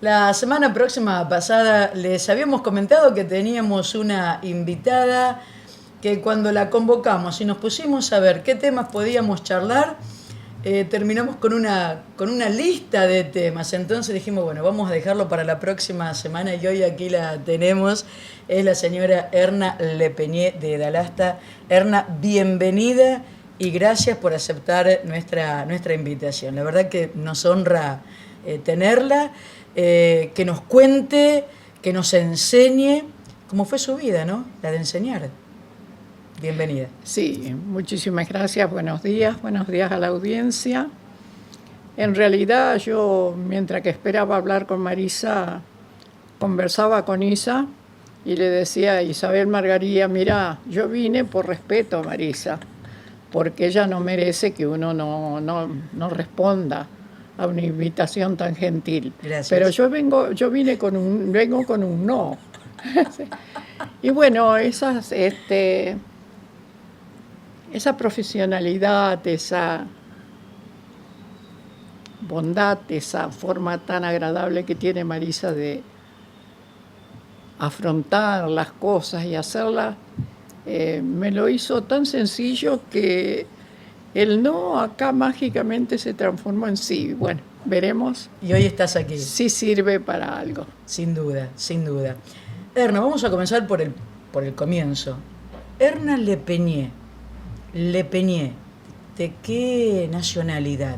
La semana próxima pasada les habíamos comentado que teníamos una invitada que cuando la convocamos y nos pusimos a ver qué temas podíamos charlar, terminamos con una lista de temas. Entonces dijimos, bueno, vamos a dejarlo para la próxima semana y hoy aquí la tenemos. Es la señora Erna Lepenier de Dalasta. Erna, bienvenida y gracias por aceptar nuestra invitación. La verdad que nos honra tenerla, que nos cuente, que nos enseñe cómo fue su vida, ¿no? La de enseñar. Bienvenida. Sí, muchísimas gracias. Buenos días a la audiencia. En realidad yo, mientras que esperaba hablar con Marisa, conversaba con Isa y le decía a Isabel Margarita, mira, yo vine por respeto a Marisa, porque ella no merece que uno no responda a una invitación tan gentil. Gracias. Pero vengo con un no. Y bueno, esa profesionalidad, esa bondad, esa forma tan agradable que tiene Marisa de afrontar las cosas y hacerlas, me lo hizo tan sencillo que el no acá mágicamente se transformó en sí. Bueno, veremos. Y hoy estás aquí. Sí sirve para algo. Sin duda, sin duda. Erna, vamos a comenzar por el comienzo. Erna Lepenier. Lepenier, ¿de qué nacionalidad?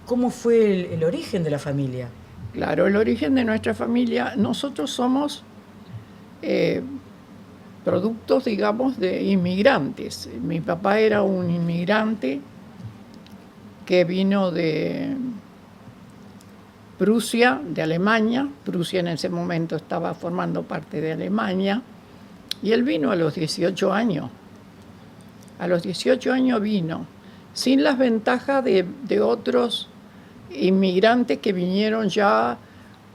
¿Cómo fue el origen de la familia? Claro, el origen de nuestra familia, nosotros somos productos, digamos, de inmigrantes. Mi papá era un inmigrante que vino de Prusia, de Alemania. Prusia en ese momento estaba formando parte de Alemania. Y él vino a los 18 años. A los 18 años vino, sin las ventajas de otros inmigrantes que vinieron ya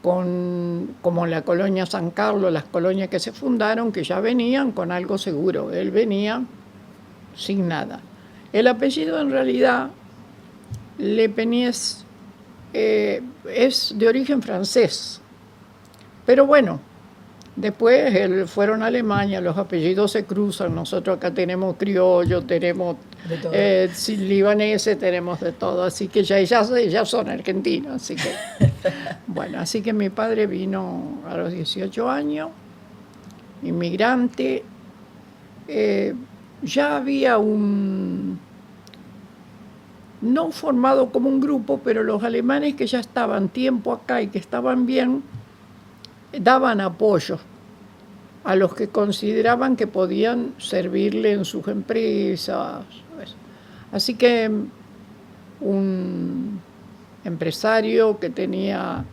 como la colonia San Carlos, las colonias que se fundaron, que ya venían con algo seguro. Él venía sin nada. El apellido en realidad, Lepenier, es de origen francés. Pero bueno, después fueron a Alemania, los apellidos se cruzan. Nosotros acá tenemos criollo, tenemos libaneses, tenemos de todo. Así que ya son argentinos. Así que, bueno, así que mi padre vino a los 18 años, inmigrante. Ya había no formado como un grupo, pero los alemanes que ya estaban tiempo acá y que estaban bien, daban apoyo a los que consideraban que podían servirle en sus empresas. Así que un empresario que tenía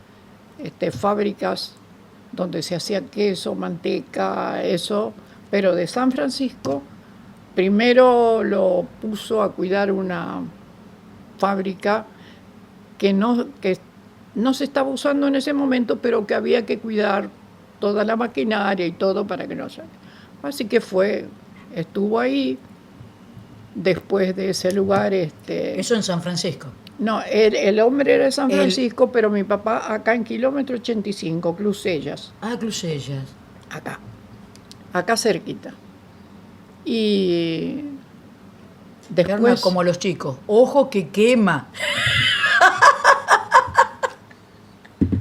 fábricas donde se hacía queso, manteca, eso, pero de San Francisco, primero lo puso a cuidar una fábrica que no se estaba usando en ese momento, pero que había que cuidar toda la maquinaria y todo para que no salga. Así que estuvo ahí. Después de ese lugar... ¿Eso en San Francisco? No, el hombre era de San Francisco, pero mi papá acá en kilómetro 85, Clusellas. Ah, Clusellas. Acá cerquita. Y después... Erna, como los chicos, ojo que quema.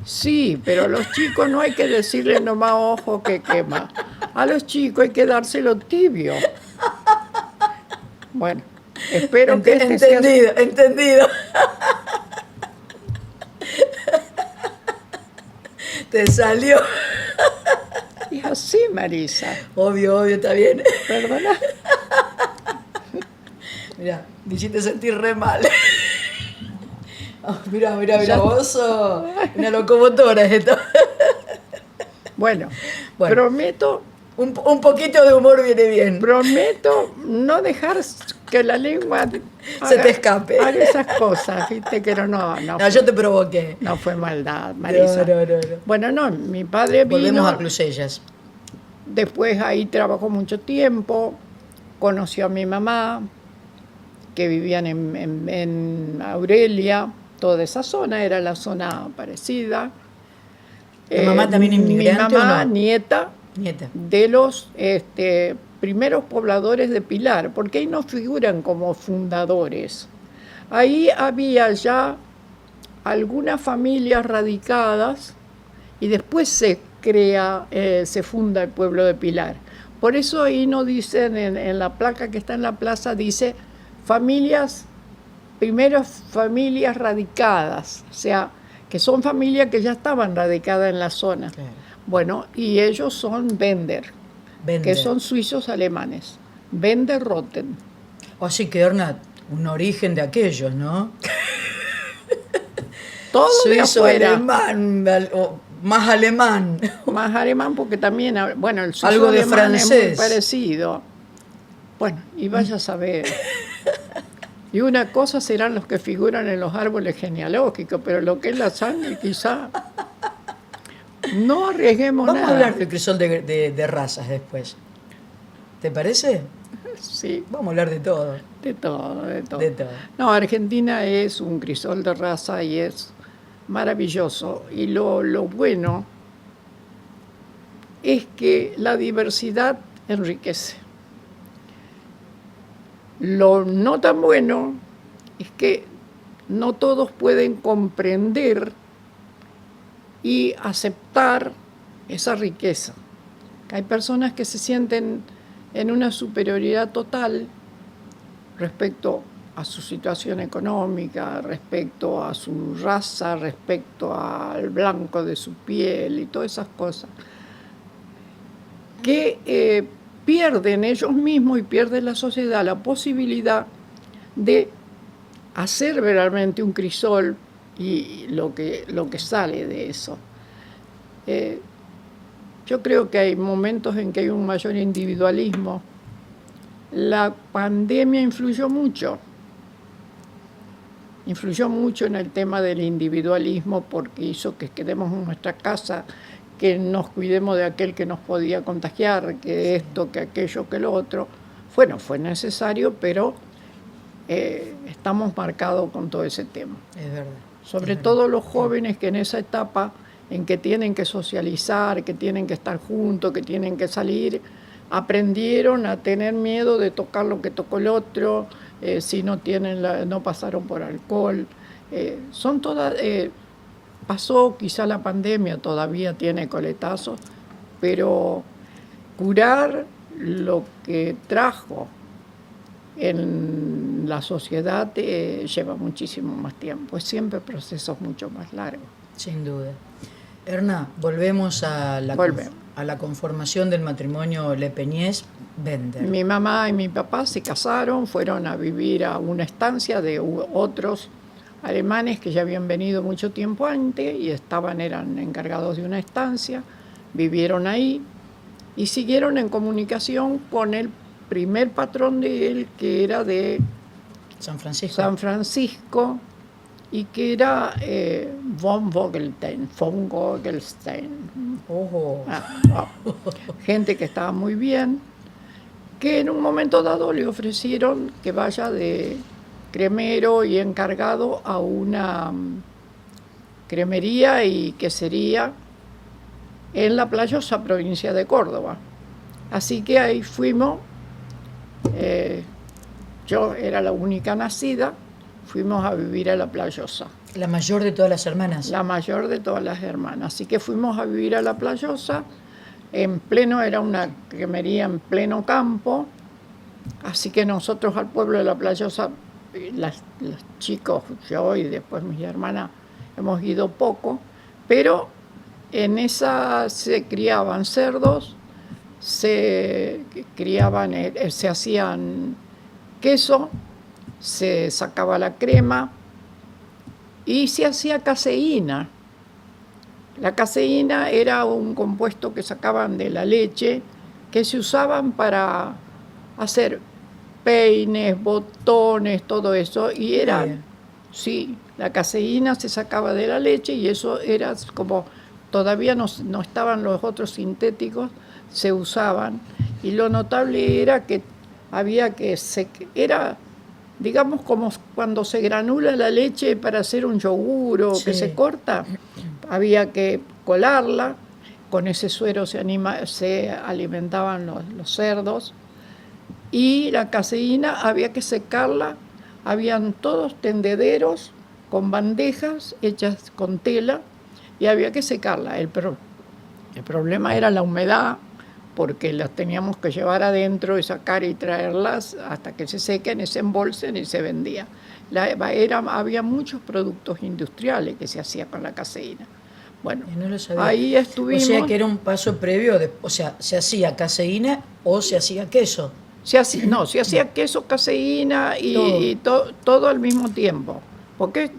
Sí, pero a los chicos no hay que decirles nomás ojo que quema. A los chicos hay que dárselo tibio. Bueno, espero que Entendido. Te salió. Es así, Marisa. Obvio, está bien. ¿Perdona? Mirá, me hiciste sentir re mal. Oh, mirá, vos sos una locomotora esto. Bueno, prometo... Un poquito de humor viene bien. Prometo no dejar que la lengua se te escape. Haga esas cosas, ¿viste? Pero no, yo te provoqué. No fue maldad, Marisa. No. Bueno, no, mi padre vino. Volvemos a Clusellas. Después ahí trabajó mucho tiempo, conoció a mi mamá, que vivían en Aurelia, toda esa zona era la zona parecida. ¿La mamá también inmigrante Mi mamá, o no? nieta Nieta. de los primeros pobladores de Pilar, porque ahí no figuran como fundadores. Ahí había ya algunas familias radicadas y después se crea, se funda el pueblo de Pilar. Por eso ahí no dicen, en la placa que está en la plaza, dice familias, primeras familias radicadas, o sea, que son familias que ya estaban radicadas en la zona. Claro. Bueno, y ellos son Bender, Bender. que son suizos alemanes. Bender Rotten. Así que Erna, un origen de aquellos, ¿no? Todo de Suizo afuera. alemán, o más alemán. Más alemán porque también, bueno, el suizo Algo de alemán es francés. muy parecido. Bueno, y vaya a saber. Y una cosa serán los que figuran en los árboles genealógicos, pero lo que es la sangre quizá no arriesguemos Vamos nada. a hablar del crisol de razas después. ¿Te parece? Sí, Vamos a hablar de todo. de todo, de todo. De todo. No, Argentina es un crisol de raza y es maravilloso. Y lo bueno es que la diversidad enriquece. Lo no tan bueno es que no todos pueden comprender y aceptar esa riqueza. Hay personas que se sienten en una superioridad total respecto a su situación económica, respecto a su raza, respecto al blanco de su piel y todas esas cosas, que pierden ellos mismos y pierde la sociedad la posibilidad de hacer realmente un crisol y lo que sale de eso. Yo creo que hay momentos en que hay un mayor individualismo. La pandemia influyó mucho en el tema del individualismo porque hizo que quedemos en nuestra casa, que nos cuidemos de aquel que nos podía contagiar, que esto, que aquello, que lo otro. Bueno, fue necesario, pero estamos marcados con todo ese tema. Es verdad. Sobre todo los jóvenes que en esa etapa en que tienen que socializar, que tienen que estar juntos, que tienen que salir, aprendieron a tener miedo de tocar lo que tocó el otro, si no pasaron por alcohol. Son todas... pasó quizá la pandemia, todavía tiene coletazos, pero curar lo que trajo en la sociedad lleva muchísimo más tiempo, es siempre procesos mucho más largos. Sin duda. Erna, volvemos a la conformación del matrimonio Lepeñés-Bender. Mi mamá y mi papá se casaron, fueron a vivir a una estancia de otros alemanes que ya habían venido mucho tiempo antes y eran encargados de una estancia, vivieron ahí y siguieron en comunicación con el primer patrón de él, que era de San Francisco y que era von Vogelstein. Ojo. Gente que estaba muy bien, que en un momento dado le ofrecieron que vaya de cremero y encargado a una cremería y quesería en La Playosa, provincia de Córdoba. Así que ahí fuimos, yo era la única nacida, fuimos a vivir a La Playosa. La mayor de todas las hermanas. La mayor de todas las hermanas. Así que fuimos a vivir a La Playosa, era una cremería en pleno campo, así que nosotros al pueblo de La Playosa, los chicos, yo y después mis hermanas, hemos ido poco, pero en esa se criaban cerdos, se hacían queso, se sacaba la crema y se hacía caseína. La caseína era un compuesto que sacaban de la leche que se usaban para hacer peines, botones, todo eso, y la caseína se sacaba de la leche y eso era como, todavía no estaban los otros sintéticos, se usaban, y lo notable era que era, digamos, como cuando se granula la leche para hacer un yogur o que se corta, había que colarla, con ese suero se alimentaban los cerdos, y la caseína había que secarla, habían todos tendederos con bandejas hechas con tela y había que secarla. El problema era la humedad, porque las teníamos que llevar adentro y sacar y traerlas hasta que se sequen y se embolsen y se vendía. Había muchos productos industriales que se hacía con la caseína. Bueno, no lo sabía. Ahí estuvimos. O sea que era un paso previo, o sea, se hacía caseína o se hacía queso. Se hacía queso, caseína y todo al mismo tiempo, porque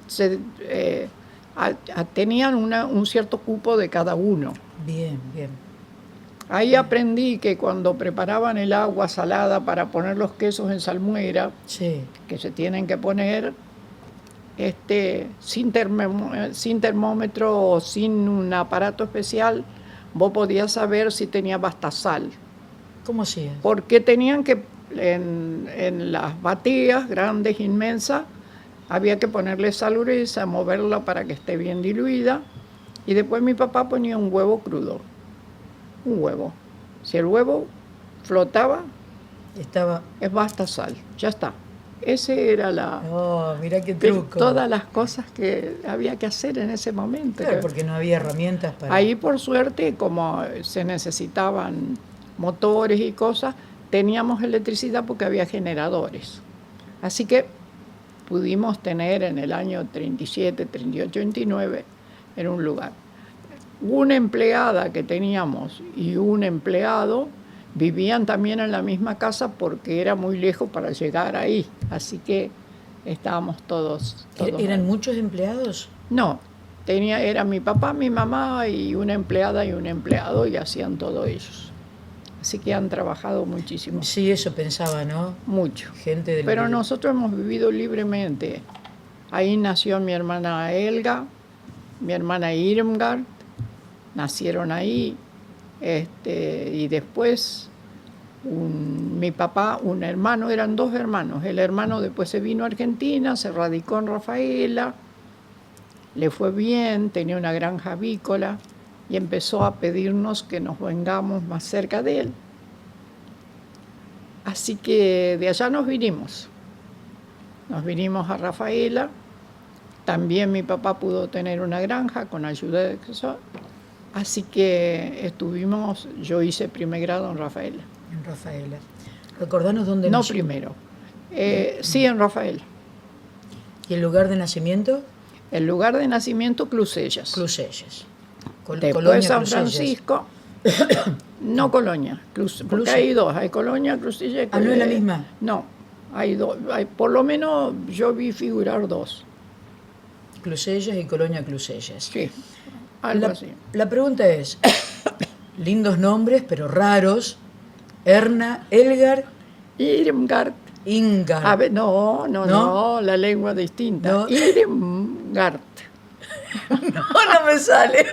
tenían un cierto cupo de cada uno. Bien, bien. Ahí aprendí que cuando preparaban el agua salada para poner los quesos en salmuera, sí, que se tienen que poner sin termómetro o sin un aparato especial, vos podías saber si tenía basta sal. ¿Cómo hacías? Porque tenían que, en las bateas grandes, inmensas, había que ponerle saluriza, moverla para que esté bien diluida, y después mi papá ponía un huevo crudo. Un huevo. Si el huevo flotaba, es basta sal, ya está. Ese era mirá qué truco. Todas las cosas que había que hacer en ese momento. Claro, porque no había herramientas para... Ahí, por suerte, como se necesitaban motores y cosas, teníamos electricidad porque había generadores. Así que pudimos tener en el año 37, 38, 29 en un lugar. Una empleada que teníamos y un empleado vivían también en la misma casa porque era muy lejos para llegar ahí. Así que estábamos todos ¿Eran muchos empleados? No, era mi papá, mi mamá y una empleada y un empleado, y hacían todo ellos. Así que han trabajado muchísimo. Sí, eso pensaba, ¿no? Mucho. Gente del Pero nosotros hemos vivido libremente. Ahí nació mi hermana Helga, mi hermana Irmgard, nacieron ahí. Y después mi papá, un hermano, eran dos hermanos. El hermano después se vino a Argentina, se radicó en Rafaela, le fue bien, tenía una granja avícola y empezó a pedirnos que nos vengamos más cerca de él. Así que de allá nos vinimos a Rafaela. También mi papá pudo tener una granja con ayuda de eso. Así que yo hice primer grado en Rafaela. En Rafaela. ¿Recordanos dónde nació? No Primero. Sí, en Rafaela. ¿Y el lugar de nacimiento? El lugar de nacimiento, Clusellas. Clusellas. Después Colonia San Clusellas. Francisco. No Colonia, porque hay dos, hay Colonia, Clusellas. ¿No es la misma? No, hay dos. Por lo menos yo vi figurar dos. Clusellas y Colonia Clusellas. Sí, algo así. La pregunta es, lindos nombres, pero raros. Erna, Elgar, Irmgard. Ingar. A ver, no, la lengua distinta. No. Irmgard. No me sale.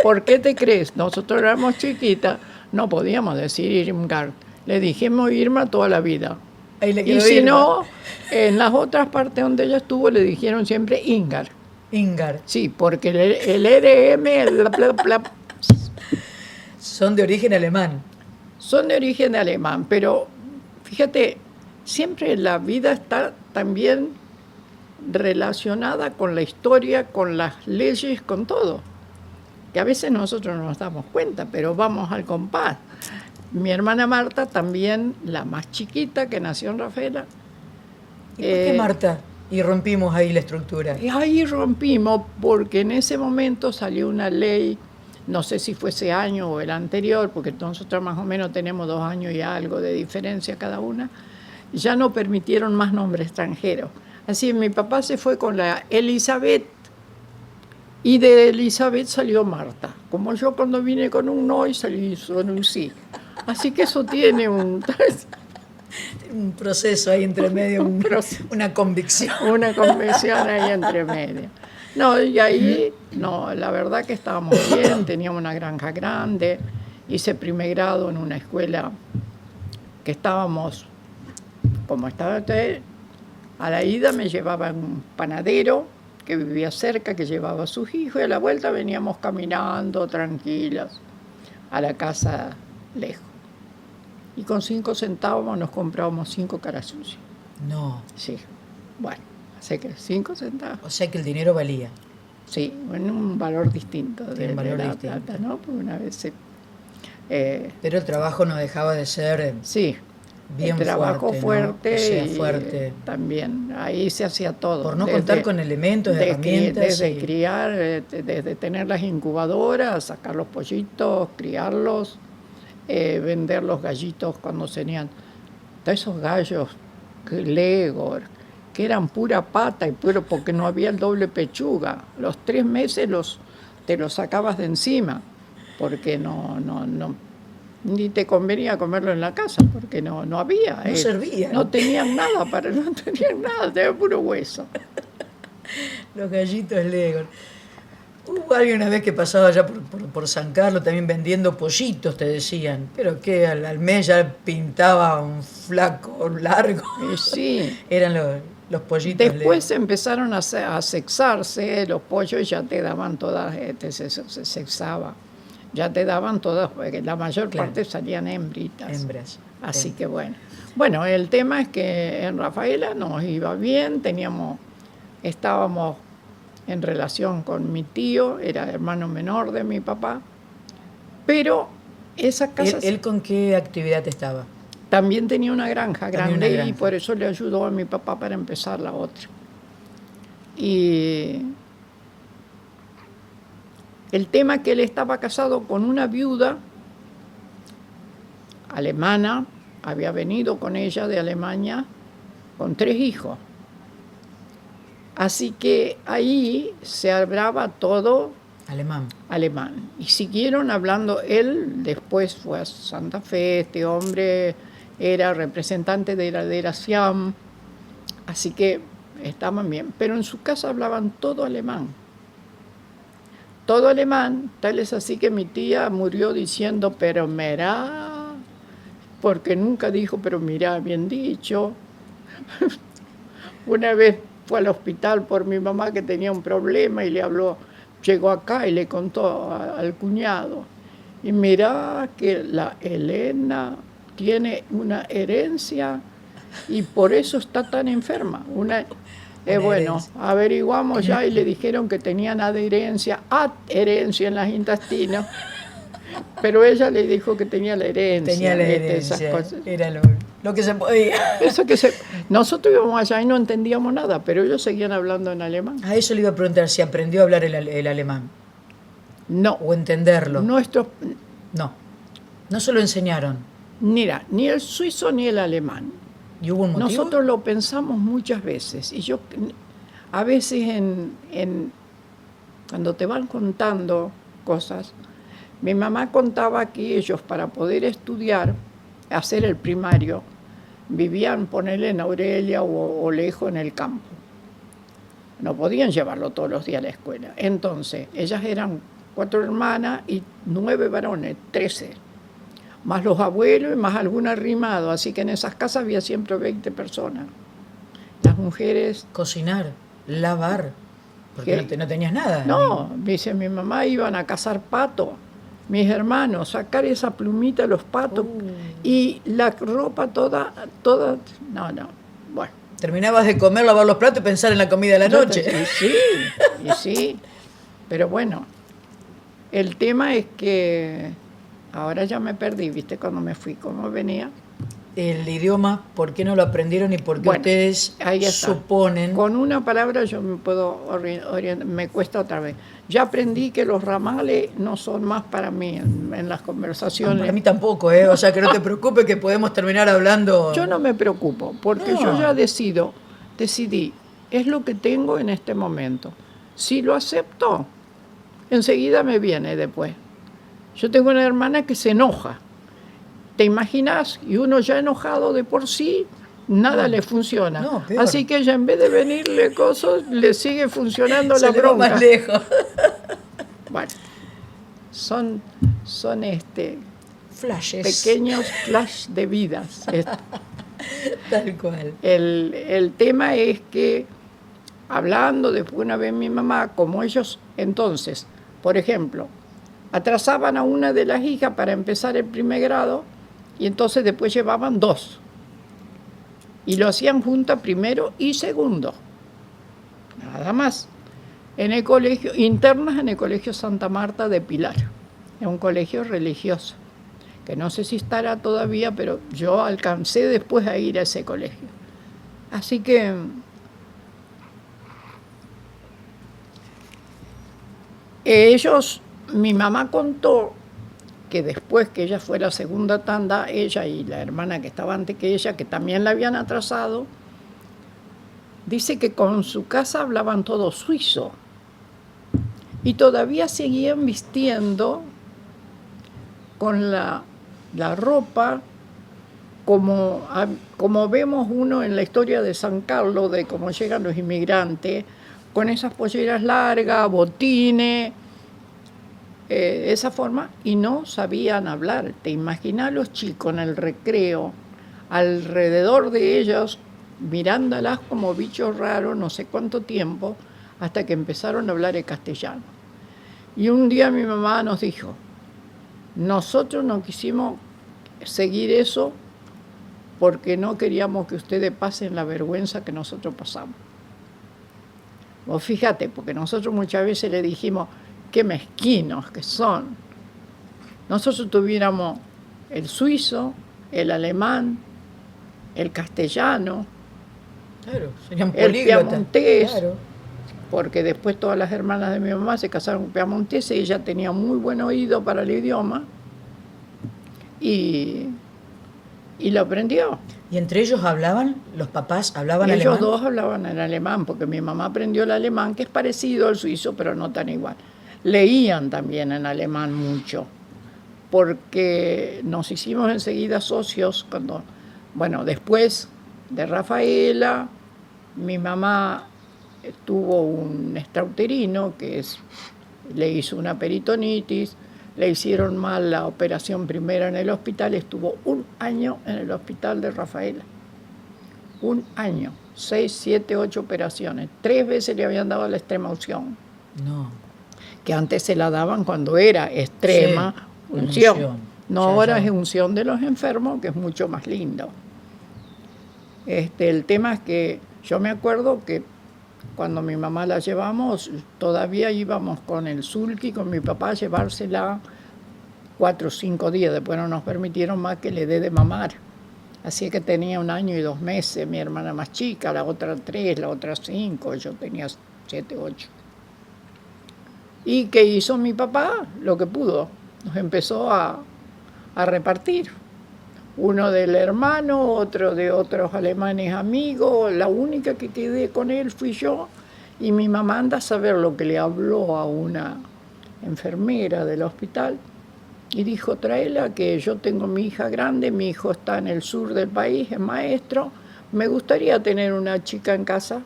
¿Por qué te crees? Nosotros éramos chiquitas, no podíamos decir Irmgard. Le dijimos Irma toda la vida. Y si Irma. no, en las otras partes donde ella estuvo le dijeron siempre Ingar. Ingar. Sí, porque el EDM, son de origen alemán. Son de origen alemán, pero fíjate, siempre la vida está también relacionada con la historia, con las leyes, con todo. Que a veces nosotros no nos damos cuenta, pero vamos al compás. Mi hermana Marta también, la más chiquita que nació en Rafaela. ¿Y por qué Marta? Y rompimos ahí la estructura. Y ahí rompimos porque en ese momento salió una ley, no sé si fue ese año o el anterior, porque nosotros más o menos tenemos 2 años y algo de diferencia cada una, ya no permitieron más nombres extranjeros. Así mi papá se fue con la Elizabeth y de Elizabeth salió Marta. Como yo cuando vine con un no y salí con un sí. Así que eso tiene un proceso ahí entre medio, una convicción. Una convicción ahí entre medio. No, y ahí, no, la verdad que estábamos bien, teníamos una granja grande, hice primer grado en una escuela que estábamos, como estaba, a la ida me llevaba un panadero, que vivía cerca, que llevaba a sus hijos, y a la vuelta veníamos caminando tranquilas a la casa lejos. Y con 5 centavos nos comprábamos 5 caras sucias. No. Sí, bueno, así que 5 centavos. O sea que el dinero valía. Sí, en un valor distinto Tiene un valor de la distinto. plata, ¿no? Porque una vez Pero el trabajo no dejaba de ser sí, bien el trabajo fuerte, ¿no? fuerte, O sea, y fuerte. también ahí se hacía todo. Por no contar con elementos, herramientas. Desde criar, desde tener las incubadoras, sacar los pollitos, criarlos, vender los gallitos cuando tenían todos esos gallos Legor, que eran pura pata y puro porque no había el doble pechuga. Los 3 meses te los sacabas de encima porque no ni te convenía comerlo en la casa porque no había. No servía. No tenían nada tenían puro hueso. Los gallitos Legor. Hubo alguien una vez que pasaba allá por San Carlos también vendiendo pollitos, te decían, pero que al mes ya pintaba un flaco largo. Sí. Eran los pollitos Después Legor. empezaron a sexarse, los pollos ya te daban todas, se sexaba, ya te daban todas, porque la mayor parte salían hembritas. Hembras. Así que bueno. Bueno, el tema es que en Rafaela nos iba bien, estábamos en relación con mi tío, era hermano menor de mi papá, pero esa casa... ¿Él con qué actividad estaba? También tenía una granja grande una granja. Y por eso le ayudó a mi papá para empezar la otra. Y el tema es que él estaba casado con una viuda alemana, había venido con ella de Alemania con 3 hijos. Así que ahí se hablaba todo alemán. Y siguieron hablando, él después fue a Santa Fe, este hombre era representante de la SIAM, así que estaban bien. Pero en su casa hablaban todo alemán. Todo alemán, tal es así que mi tía murió diciendo, pero mirá, porque nunca dijo, pero mirá, bien dicho. Una vez fue al hospital por mi mamá que tenía un problema y le habló, llegó acá y le contó al cuñado. Y mirá que la Elena tiene una herencia y por eso está tan enferma. Bueno, herencia. Averiguamos ya y le dijeron que tenían adherencia en los intestinos, pero ella le dijo que tenía la herencia. Tenía la herencia, esas cosas. era lo que se podía. Nosotros íbamos allá y no entendíamos nada, pero ellos seguían hablando en alemán. A eso le iba a preguntar, si aprendió a hablar el alemán. No. O entenderlo. No se lo enseñaron. Mira, ni el suizo ni el alemán. ¿Y hubo un motivo? Nosotros lo pensamos muchas veces. Y yo, a veces cuando te van contando cosas, mi mamá contaba que ellos para poder estudiar, hacer el primario, vivían, ponerle en Aurelia o lejos en el campo. No podían llevarlo todos los días a la escuela. Entonces, ellas eran 4 hermanas y 9 varones, 13. Más los abuelos y más algún arrimado. Así que en esas casas había siempre 20 personas. Las mujeres... Cocinar, lavar, porque no tenías nada. No, dice mi mamá, iban a cazar pato. Mis hermanos, sacar esa plumita de los patos y la ropa toda, no, bueno. Terminabas de comer, lavar los platos y pensar en la comida de la noche. Y sí, pero bueno, el tema es que ahora ya me perdí, ¿viste? Cuando me fui, ¿cómo venía? El idioma, ¿por qué no lo aprendieron y por qué ustedes suponen? Con una palabra yo me puedo orientar, me cuesta otra vez. Ya aprendí que los ramales no son más para mí en las conversaciones. Para mí tampoco, o sea que no te preocupes que podemos terminar hablando. Yo no me preocupo, porque yo ya decidí, es lo que tengo en este momento. Si lo acepto, enseguida me viene después. Yo tengo una hermana que se enoja. ¿Te imaginas? Y uno ya enojado de por sí, nada le funciona. No, así que ella en vez de venirle cosas, le sigue funcionando la bronca. Va más lejos. Bueno, son flashes. Pequeños flash de vidas. Tal cual. El tema es que hablando. Después una vez mi mamá, como ellos entonces, por ejemplo, atrasaban a una de las hijas para empezar el primer grado y entonces después llevaban 2. Y lo hacían juntas primero y segundo. Nada más. En el colegio, internas en el colegio Santa Marta de Pilar. Es un colegio religioso, que no sé si estará todavía, pero yo alcancé después a ir a ese colegio. Así que mi mamá contó que después que ella fue la segunda tanda, ella y la hermana que estaba antes que ella, que también la habían atrasado, dice que con su casa hablaban todo suizo y todavía seguían vistiendo con la ropa como vemos uno en la historia de San Carlos, de cómo llegan los inmigrantes, con esas polleras largas, botines, esa forma, y no sabían hablar. Te imaginas los chicos en el recreo, alrededor de ellos, mirándolas como bichos raros, no sé cuánto tiempo, hasta que empezaron a hablar el castellano. Y un día mi mamá nos dijo, nosotros no quisimos seguir eso porque no queríamos que ustedes pasen la vergüenza que nosotros pasamos. Vos fíjate, porque nosotros muchas veces le dijimos, qué mezquinos que son. Nosotros tuviéramos el suizo, el alemán, el castellano, claro, serían el políglotas, piamontés, claro. Porque después todas las hermanas de mi mamá se casaron con piamonteses y ella tenía muy buen oído para el idioma y lo aprendió. ¿Y entre ellos hablaban? ¿Los papás hablaban Y alemán? ellos dos hablaban en alemán, porque mi mamá aprendió el alemán, que es parecido al suizo, pero no tan igual. Leían también en alemán mucho, porque nos hicimos enseguida socios cuando, bueno, después de Rafaela, mi mamá tuvo un extrauterino le hizo una peritonitis, le hicieron mal la operación primera en el hospital, estuvo 1 año en el hospital de Rafaela. 1 año, 6, 7, 8 operaciones. 3 veces le habían dado la extrema unción. No. Que antes se la daban cuando era extrema Sí, unción. No, ya, ahora ya. es unción de los enfermos, que es mucho más lindo. El tema es que yo me acuerdo que cuando mi mamá la llevamos, todavía íbamos con el sulky, con mi papá, a llevársela 4 o 5 días. Después no nos permitieron más que le dé de mamar. Así que tenía 1 año y 2 meses, mi hermana más chica, la otra 3, la otra 5, yo tenía 7, 8. ¿Y qué hizo mi papá? Lo que pudo. Nos empezó a repartir. Uno del hermano, otro de otros alemanes amigos. La única que quedé con él fui yo. Y mi mamá anda a saber lo que le habló a una enfermera del hospital. Y dijo, tráela, que yo tengo mi hija grande, mi hijo está en el sur del país, es maestro. Me gustaría tener una chica en casa.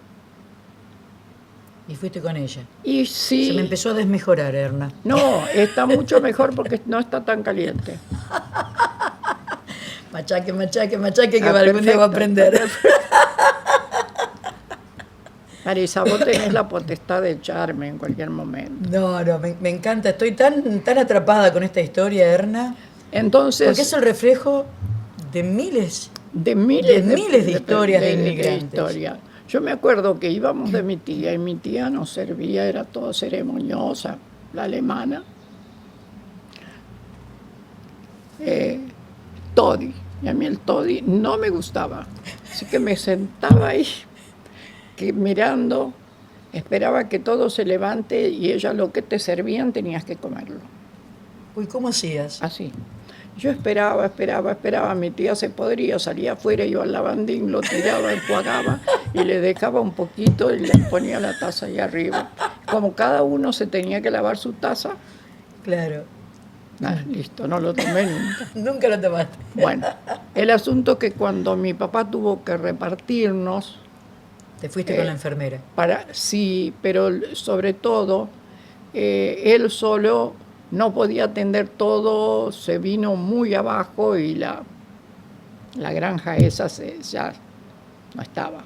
Y fuiste con ella. Y sí. Se me empezó a desmejorar, Erna. No, está mucho mejor porque no está tan caliente. Machaque, machaque, machaque, que algún día va a aprender. Marisa, vos tenés la potestad de echarme en cualquier momento. No, me encanta. Estoy tan atrapada con esta historia, Erna. Entonces, porque es el reflejo de miles de historias de inmigrantes. Historia. Yo me acuerdo que íbamos de mi tía y mi tía nos servía, era toda ceremoniosa, la alemana. Toddy. Y a mí el toddy no me gustaba. Así que me sentaba ahí, mirando, esperaba que todo se levante y ella lo que te servían tenías que comerlo. Uy, ¿cómo hacías? Así. Yo esperaba, mi tía se podría, salía afuera, iba al lavandín, lo tiraba, enjuagaba y le dejaba un poquito y le ponía la taza ahí arriba. Como cada uno se tenía que lavar su taza. Claro. Listo, no lo tomé nunca. Nunca lo tomaste. Bueno, el asunto es que cuando mi papá tuvo que repartirnos... Te fuiste con la enfermera. Sí, pero sobre todo, él solo no podía atender todo, se vino muy abajo y la granja esa ya no estaba.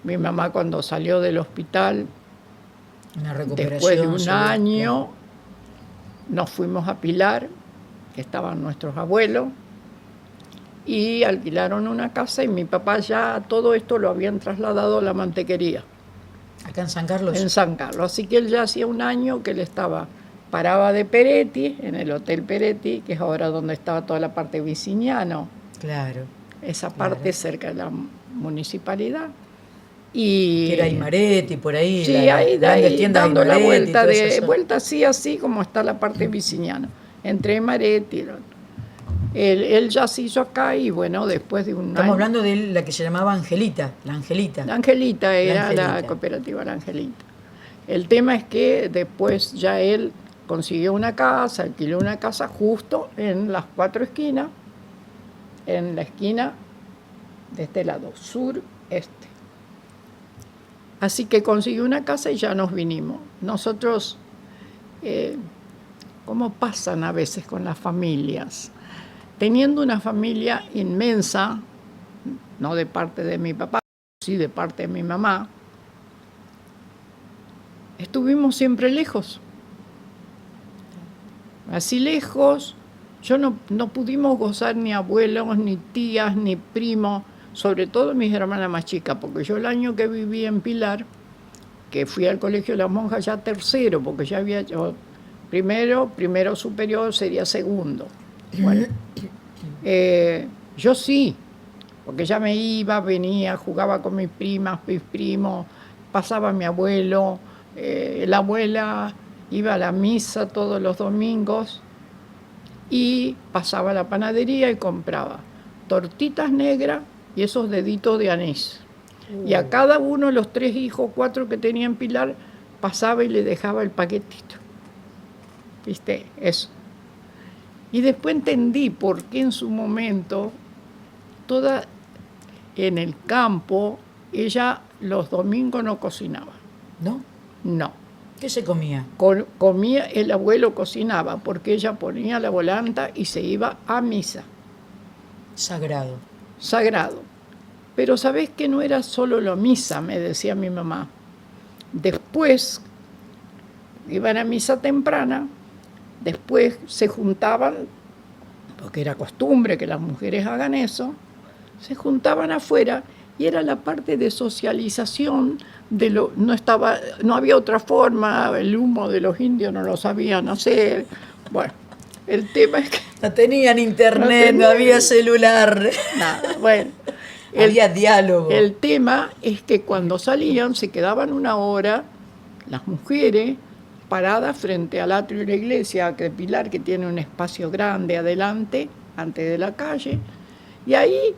Mi mamá cuando salió del hospital, Una recuperación. después de un seguro, año, nos fuimos a Pilar, que estaban nuestros abuelos, y alquilaron una casa y mi papá ya todo esto lo habían trasladado a la mantequería. Acá en San Carlos. En San Carlos. Así que él ya hacía un año que él paraba de Peretti, en el Hotel Peretti, que es ahora donde estaba toda la parte Viciniano, Claro. esa parte cerca de la municipalidad. Y que era Imaretti, por ahí. sí, ahí, de grandes ahí tiendas dando la Imaretti, vuelta, toda esa zona. vuelta así como está la parte Viciniano, entre Imaretti y él ya se hizo acá y bueno, después de un Estamos año. hablando de la que se llamaba Angelita, la Angelita. La Angelita era la Angelita. cooperativa La Angelita. El tema es que después ya él consiguió una casa, alquiló una casa justo en las 4 esquinas, en la esquina de este lado, sur-este. Así que consiguió una casa y ya nos vinimos. Nosotros, ¿cómo pasan a veces con las familias? Teniendo una familia inmensa, no de parte de mi papá, sí de parte de mi mamá, estuvimos siempre lejos. Así lejos, no pudimos gozar ni abuelos, ni tías, ni primos, sobre todo mis hermanas más chicas, porque yo el año que viví en Pilar, que fui al colegio de las monjas ya tercero, porque ya había hecho primero superior sería segundo. Bueno, yo sí, porque ya me iba, venía, jugaba con mis primas, mis primos, pasaba mi abuelo, la abuela iba a la misa todos los domingos y pasaba a la panadería y compraba tortitas negras y esos deditos de anís. Y a cada uno de los 3 hijos, 4 que tenía en Pilar, pasaba y le dejaba el paquetito. ¿Viste? Eso. Y después entendí por qué en su momento, toda en el campo, ella los domingos no cocinaba. ¿No? No. ¿Qué se comía? Comía, el abuelo cocinaba, porque ella ponía la volanta y se iba a misa. Sagrado. Sagrado. Pero ¿sabés que no era solo la misa? Me decía mi mamá. Después iban a misa temprana, después se juntaban, porque era costumbre que las mujeres hagan eso, se juntaban afuera y era la parte de socialización no había otra forma, el humo de los indios no lo sabían hacer. Bueno, el tema es que no tenían internet, no había celular. Nada, bueno. Había diálogo. El tema es que cuando salían se quedaban una hora las mujeres paradas frente al atrio de la iglesia de Pilar, que tiene un espacio grande adelante, antes de la calle, y ahí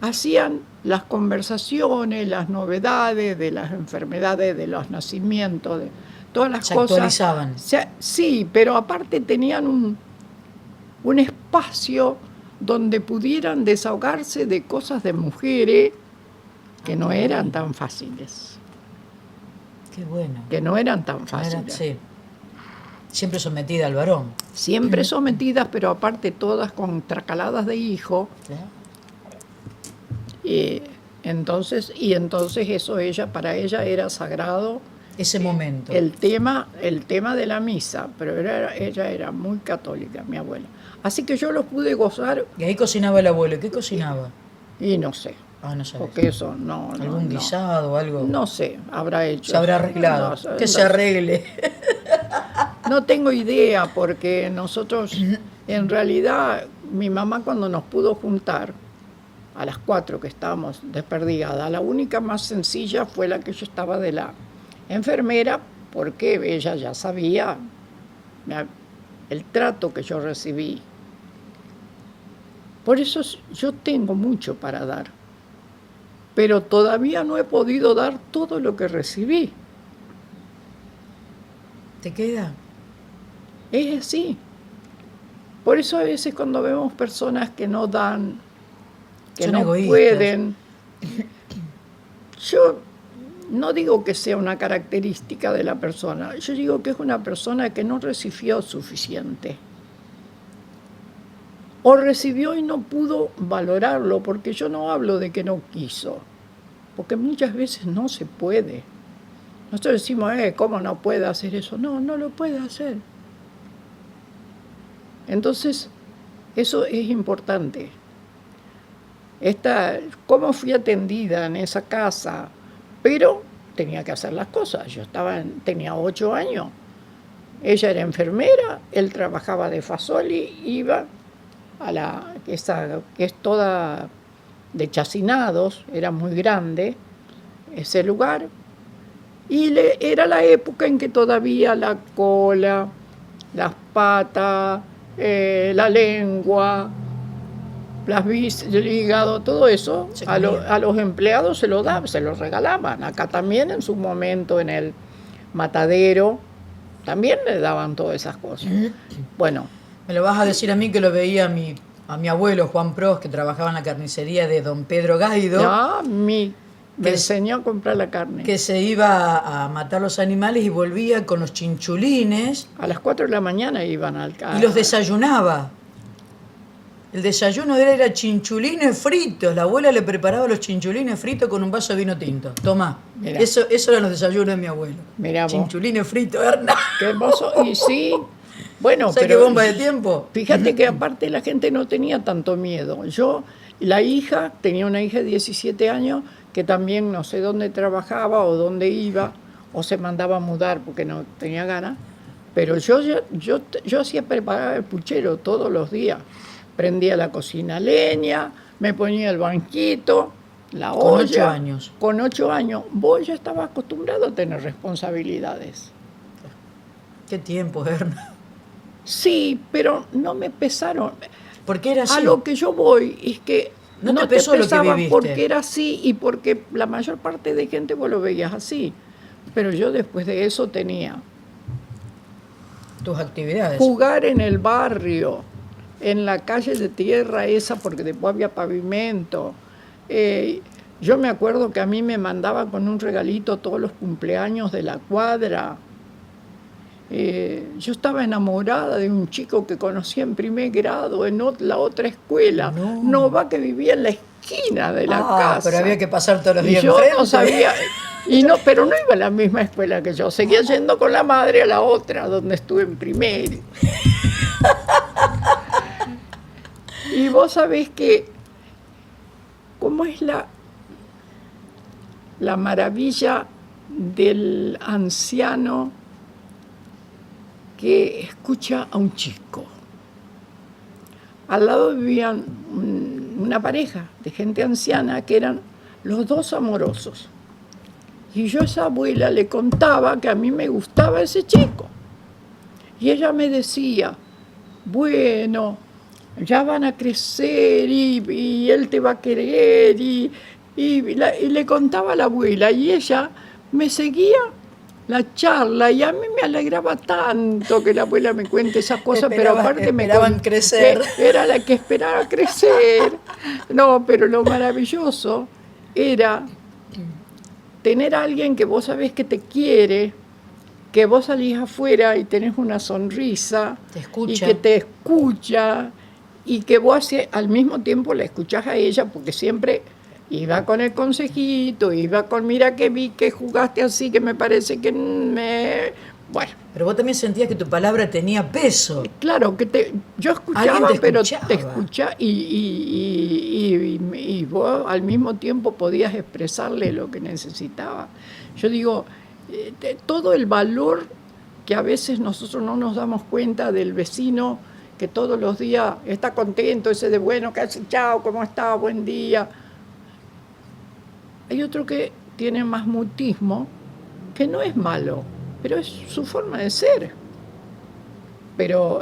hacían las conversaciones, las novedades de las enfermedades, de los nacimientos, de todas las cosas. Se actualizaban. Sí, pero aparte tenían un espacio donde pudieran desahogarse de cosas de mujeres que no eran tan fáciles. Qué bueno. Que no eran tan fáciles. Sí. Siempre sometida al varón. Siempre sometidas, pero aparte todas con tracaladas de hijo. ¿Claro? Entonces eso para ella era sagrado. Ese momento. El tema de la misa, pero ella era muy católica, mi abuela. Así que yo los pude gozar. Y ahí cocinaba el abuelo. ¿Qué cocinaba? Y no sé. No sabes. Porque eso no. ¿Algún guisado o algo? No sé, habrá hecho. Se habrá arreglado. Que se arregle. No tengo idea, porque nosotros, en realidad, mi mamá cuando nos pudo juntar, a las 4 que estábamos desperdigadas, la única más sencilla fue la que yo estaba de la enfermera, porque ella ya sabía el trato que yo recibí. Por eso yo tengo mucho para dar, pero todavía no he podido dar todo lo que recibí. ¿Te queda? Es así. Por eso a veces cuando vemos personas que no dan, que son no egoístas. pueden, yo no digo que sea una característica de la persona, yo digo que es una persona que no recibió suficiente. O recibió y no pudo valorarlo, porque yo no hablo de que no quiso, porque muchas veces no se puede. Nosotros decimos, ¿cómo no puede hacer eso? No, no lo puede hacer. Entonces, eso es importante. Cómo fui atendida en esa casa, pero tenía que hacer las cosas. Tenía 8 años. Ella era enfermera, él trabajaba de Fasoli, iba a que es toda de chacinados, era muy grande ese lugar, y era la época en que todavía la cola, las patas, la lengua, el hígado, todo eso, a los empleados se lo regalaban. Acá también en su momento en el matadero también le daban todas esas cosas. Bueno. Me lo vas a decir a mí que lo veía a mi abuelo Juan Pros, que trabajaba en la carnicería de don Pedro Gaido. Me enseñó a comprar la carne. Que se iba a matar los animales y volvía con los chinchulines. A las 4 de la mañana iban y los desayunaba. El desayuno de él era chinchulines fritos. La abuela le preparaba los chinchulines fritos con un vaso de vino tinto. Tomá. Eso eran los desayunos de mi abuelo. Mirá vos. Chinchulines fritos, Hernán. Qué hermoso. Y sí, bueno, ¿sabes qué bomba de tiempo? Fíjate que aparte la gente no tenía tanto miedo. Tenía una hija de 17 años que también no sé dónde trabajaba o dónde iba, o se mandaba a mudar porque no tenía ganas. Pero yo hacía preparar el puchero todos los días. Prendía la cocina a leña, me ponía el banquito, la olla. Con 8 años. Con 8 años. Vos ya estabas acostumbrado a tener responsabilidades. ¿Qué tiempo, Hernán? Sí, pero no me pesaron. Porque era así. A lo que yo voy es que no te pesó lo que viviste. Porque era así y porque la mayor parte de gente vos lo veías así. Pero yo después de eso tenía tus actividades. Jugar en el barrio, en la calle de tierra esa, porque después había pavimento. Yo me acuerdo que a mí me mandaba con un regalito todos los cumpleaños de la cuadra. Yo estaba enamorada de un chico que conocía en primer grado en la otra escuela. No, que vivía en la esquina de la casa. Pero había que pasar todos los días yo enfrente. No sabía, pero no iba a la misma escuela que yo. Seguía yendo con la madre a la otra, donde estuve en primer. Y vos sabés que cómo es la maravilla del anciano que escucha a un chico. Al lado vivían una pareja de gente anciana que eran los dos amorosos. Y yo a esa abuela le contaba que a mí me gustaba ese chico. Y ella me decía, bueno, ya van a crecer y él te va a querer. Y le contaba a la abuela y ella me seguía la charla, y a mí me alegraba tanto que la abuela me cuente esas cosas, pero aparte me esperaban crecer. Era la que esperaba crecer. No, pero lo maravilloso era tener a alguien que vos sabés que te quiere, que vos salís afuera y tenés una sonrisa, te escucha. Y que te escucha, y que vos al mismo tiempo la escuchás a ella, porque siempre iba con el consejito, iba con mira que vi que jugaste así, que me parece que bueno. Pero vos también sentías que tu palabra tenía peso. Claro, que yo escuchaba, pero te escuchaba y vos al mismo tiempo podías expresarle lo que necesitaba. Yo digo, todo el valor que a veces nosotros no nos damos cuenta del vecino que todos los días está contento, ese de bueno, que hace chao, ¿cómo está? Buen día. Hay otro que tiene más mutismo, que no es malo, pero es su forma de ser. Pero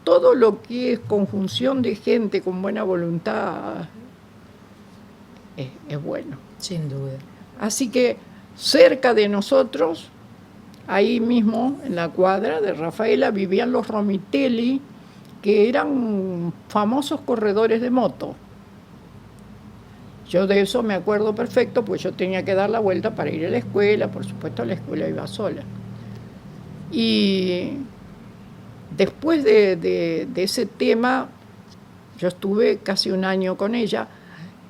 todo lo que es conjunción de gente con buena voluntad es bueno. Sin duda. Así que cerca de nosotros, ahí mismo en la cuadra de Rafaela, vivían los Romitelli, que eran famosos corredores de moto. Yo de eso me acuerdo perfecto, pues yo tenía que dar la vuelta para ir a la escuela, por supuesto a la escuela iba sola. Y después de ese tema, yo estuve casi un año con ella,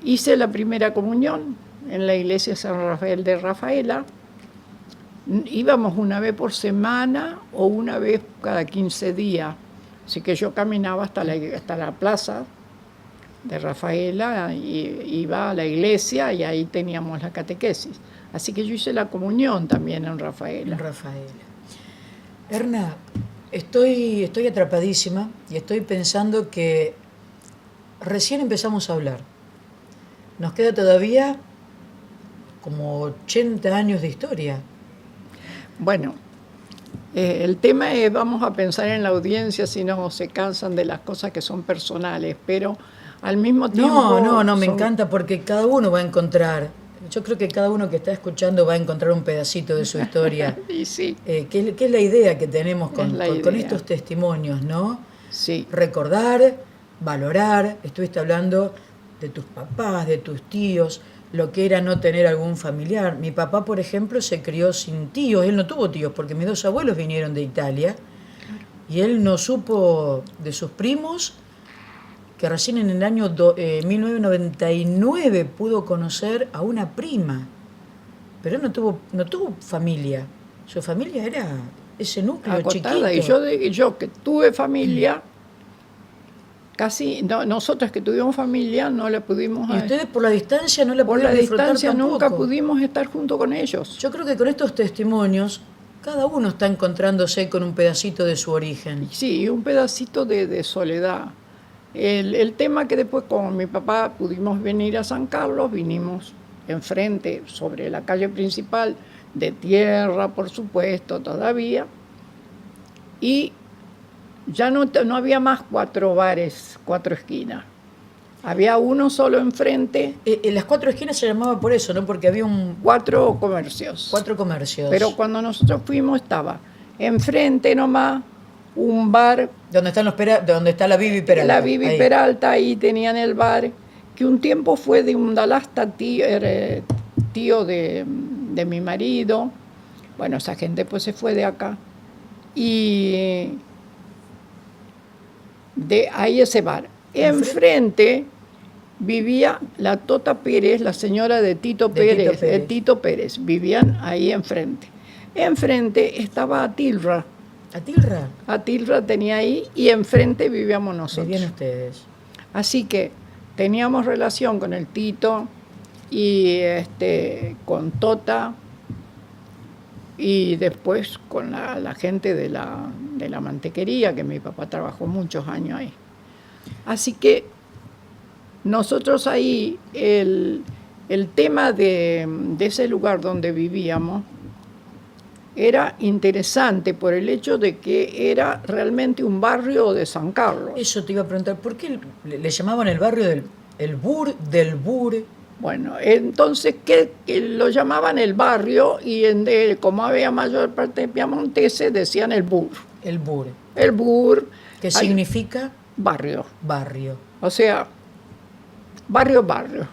hice la primera comunión en la iglesia San Rafael de Rafaela. Íbamos una vez por semana o una vez cada 15 días. Así que yo caminaba hasta la plaza de Rafaela y iba a la iglesia y ahí teníamos la catequesis. Así que yo hice la comunión también en Rafaela. En Rafaela. Erna, estoy atrapadísima y estoy pensando que recién empezamos a hablar. Nos queda todavía como 80 años de historia. Bueno, el tema es, vamos a pensar en la audiencia si no se cansan de las cosas que son personales, pero al mismo tiempo... No, me encanta porque cada uno va a encontrar, yo creo que cada uno que está escuchando va a encontrar un pedacito de su historia. Y sí. Que es la idea que tenemos con idea. Estos testimonios, ¿no? Sí. Recordar, valorar, estuviste hablando de tus papás, de tus tíos, lo que era no tener algún familiar. Mi papá, por ejemplo, se crió sin tíos, él no tuvo tíos porque mis dos abuelos vinieron de Italia y él no supo de sus primos, que recién en el año 1999 pudo conocer a una prima, pero él no tuvo familia, su familia era ese núcleo acotada, chiquito. Y yo que tuve familia, casi, no, nosotros que tuvimos familia no la pudimos... Y ustedes por la distancia no la por pudieron la disfrutar distancia tampoco. nunca pudimos estar junto con ellos. Yo creo que con estos testimonios cada uno está encontrándose con un pedacito de su origen. Sí, un pedacito de soledad. El tema que después con mi papá pudimos venir a San Carlos, vinimos enfrente, sobre la calle principal, de tierra, por supuesto, todavía, y ya no había más 4 bares, 4 esquinas. Había uno solo enfrente. Las 4 esquinas se llamaba por eso, ¿no? Porque había 4 comercios. 4 comercios. Pero cuando nosotros fuimos estaba enfrente nomás un bar. Donde está la Vivi Peralta. La Vivi Peralta, ahí tenían el bar, que un tiempo fue de un Dalasta, tío de mi marido. Bueno, esa gente pues se fue de acá. Y de ahí ese bar. Enfrente vivía la Tota Pérez, la señora de Tito Pérez. Vivían ahí enfrente. Enfrente estaba Atilra. Atilra tenía ahí y enfrente vivíamos nosotros. Vivían ustedes. Así que teníamos relación con el Tito y con Tota y después con la gente de la mantequería, que mi papá trabajó muchos años ahí. Así que nosotros ahí, el tema de ese lugar donde vivíamos era interesante por el hecho de que era realmente un barrio de San Carlos. Eso te iba a preguntar, ¿por qué le llamaban el barrio del Bur? Bueno, entonces que lo llamaban el barrio y como había mayor parte de piamonteses decían el Bur. El Bur. El Bur. ¿Qué significa? Barrio. O sea, barrio. Barrio.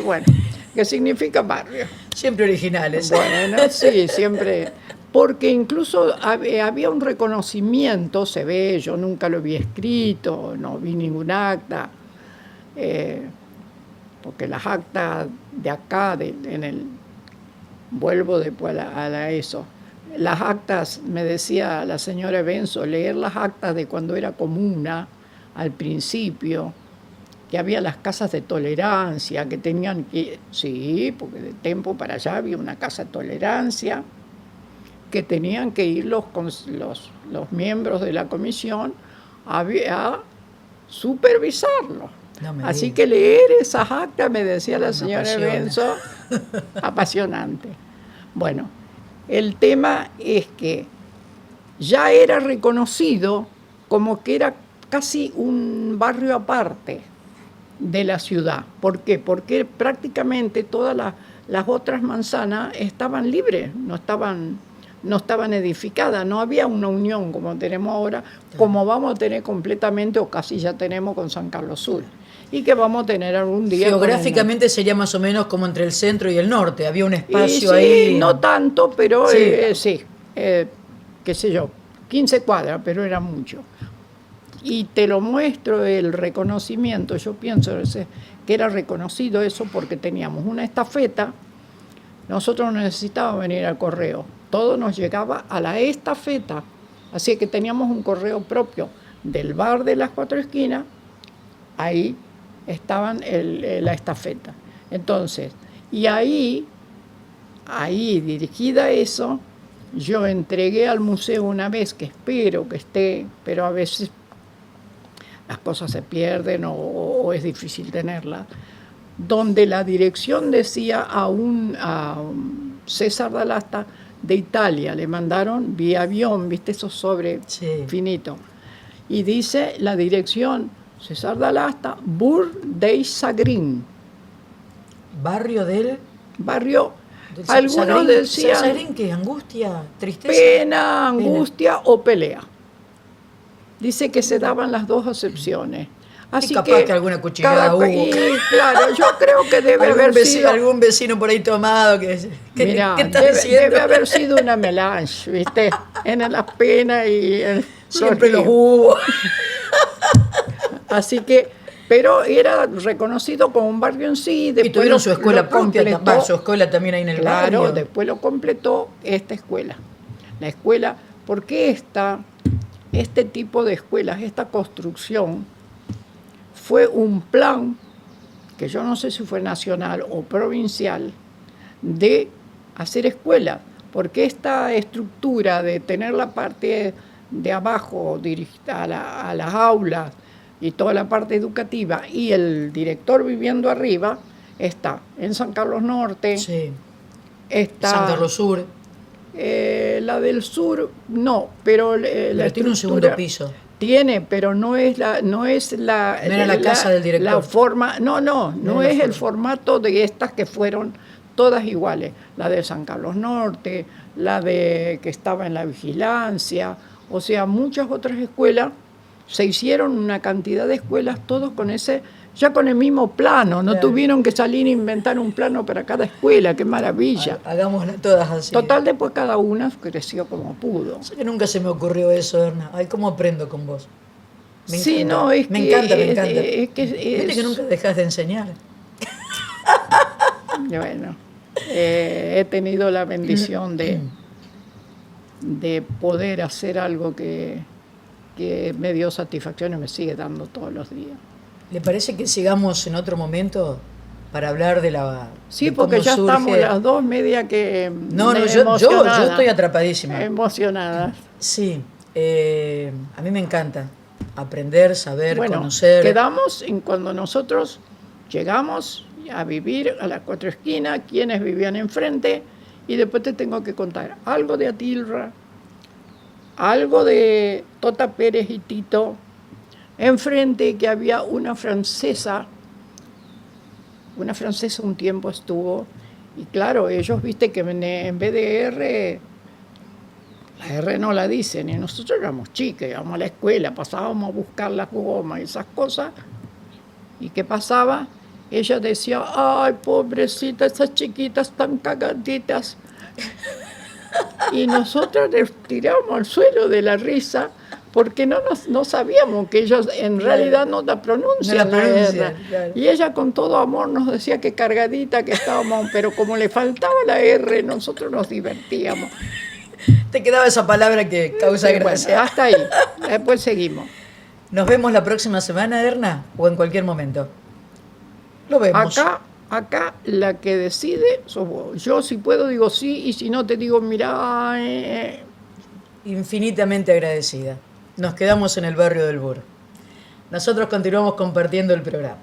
Bueno, ¿qué significa barrio? Siempre originales. Bueno, sí, siempre. Porque incluso había un reconocimiento, se ve, yo nunca lo vi escrito, no vi ningún acta, porque las actas de acá, vuelvo después a eso. Las actas, me decía la señora Benzo, leer las actas de cuando era comuna, al principio, que había las casas de tolerancia, que tenían que... Sí, porque de tiempo para allá había una casa de tolerancia, que tenían que ir los miembros de la comisión a supervisarlo. Así que leer esas actas, me decía la señora Benzo, apasionante. Bueno, el tema es que ya era reconocido como que era casi un barrio aparte de la ciudad. ¿Por qué? Porque prácticamente todas las otras manzanas estaban libres, no estaban edificadas, no había una unión como tenemos ahora, como vamos a tener completamente o casi ya tenemos con San Carlos Sur. Y que vamos a tener algún día. Geográficamente sería más o menos como entre el centro y el norte, había un espacio ahí. No tanto, pero sí, qué sé yo, 15 cuadras, pero era mucho. Y te lo muestro el reconocimiento. Yo pienso que era reconocido eso porque teníamos una estafeta. Nosotros no necesitábamos venir al correo. Todo nos llegaba a la estafeta. Así que teníamos un correo propio del bar de las Cuatro Esquinas. Ahí estaban la estafeta. Entonces, y ahí dirigida a eso, yo entregué al museo una vez, que espero que esté, pero a veces las cosas se pierden o es difícil tenerlas, donde la dirección decía a un César D'Alasta de Italia, le mandaron vía avión, viste esos sobre finito, y dice la dirección César D'Alasta, Bourg dei Sagrin. Barrio del algunos decían Sagrin, ¿qué? Angustia, tristeza, pena, angustia o pelea. Dice que se daban las dos acepciones. Así y capaz que alguna cuchillada hubo. Claro, yo creo que debe haber sido algún vecino por ahí tomado mirá, ¿qué está diciendo? Debe haber sido una melange, ¿viste? En las penas y siempre los hubo. Así que, pero era reconocido como un barrio en sí. Y tuvieron su escuela propia, su escuela también ahí en el barrio. Claro, después lo completó esta escuela. La escuela, porque este tipo de escuelas, esta construcción, fue un plan, que yo no sé si fue nacional o provincial, de hacer escuela, porque esta estructura de tener la parte de abajo dirigida a las aulas y toda la parte educativa y el director viviendo arriba, está en San Carlos Norte, está San Carlos Sur. La del sur no, pero tiene un segundo piso. Tiene, pero no era la casa del director. La forma, no es el formato de estas que fueron todas iguales. La de San Carlos Norte, la de que estaba en la vigilancia, o sea, muchas otras escuelas, se hicieron una cantidad de escuelas, todos con ya con el mismo plano, no tuvieron que salir a inventar un plano para cada escuela, qué maravilla. Hagámoslas todas así. Total, después cada una creció como pudo. Sé que nunca se me ocurrió eso, Erna. Ay, cómo aprendo con vos. Me encanta. Viste que nunca dejas de enseñar. Bueno, he tenido la bendición de poder hacer algo que me dio satisfacción y me sigue dando todos los días. ¿Le parece que sigamos en otro momento para hablar de la... Sí, porque ya estamos las dos media que... No, yo estoy atrapadísima. Emocionada. Sí, a mí me encanta aprender, saber, conocer. Quedamos en cuando nosotros llegamos a vivir a las Cuatro Esquinas, quienes vivían enfrente, y después te tengo que contar algo de Atilra, algo de Tota Pérez y Tito, enfrente que había una francesa un tiempo estuvo, y claro, ellos viste que en vez de R, la R no la dicen, y nosotros éramos chicos, íbamos a la escuela, pasábamos a buscar las gomas y esas cosas, y ¿qué pasaba? Ella decía, ay, pobrecita, esas chiquitas tan cagaditas. Y nosotros les tirábamos al suelo de la risa, porque no sabíamos que ellos en realidad no la pronuncian. Claro. Y ella con todo amor nos decía que cargadita que estábamos, pero como le faltaba la R, nosotros nos divertíamos. Te quedaba esa palabra que causa gracia. Bueno, hasta ahí, después seguimos. ¿Nos vemos la próxima semana, Erna? ¿O en cualquier momento? Lo vemos. Acá la que decide sos vos. Yo si puedo digo sí, y si no te digo mirá. Infinitamente agradecida. Nos quedamos en el barrio del Bur. Nosotros continuamos compartiendo el programa.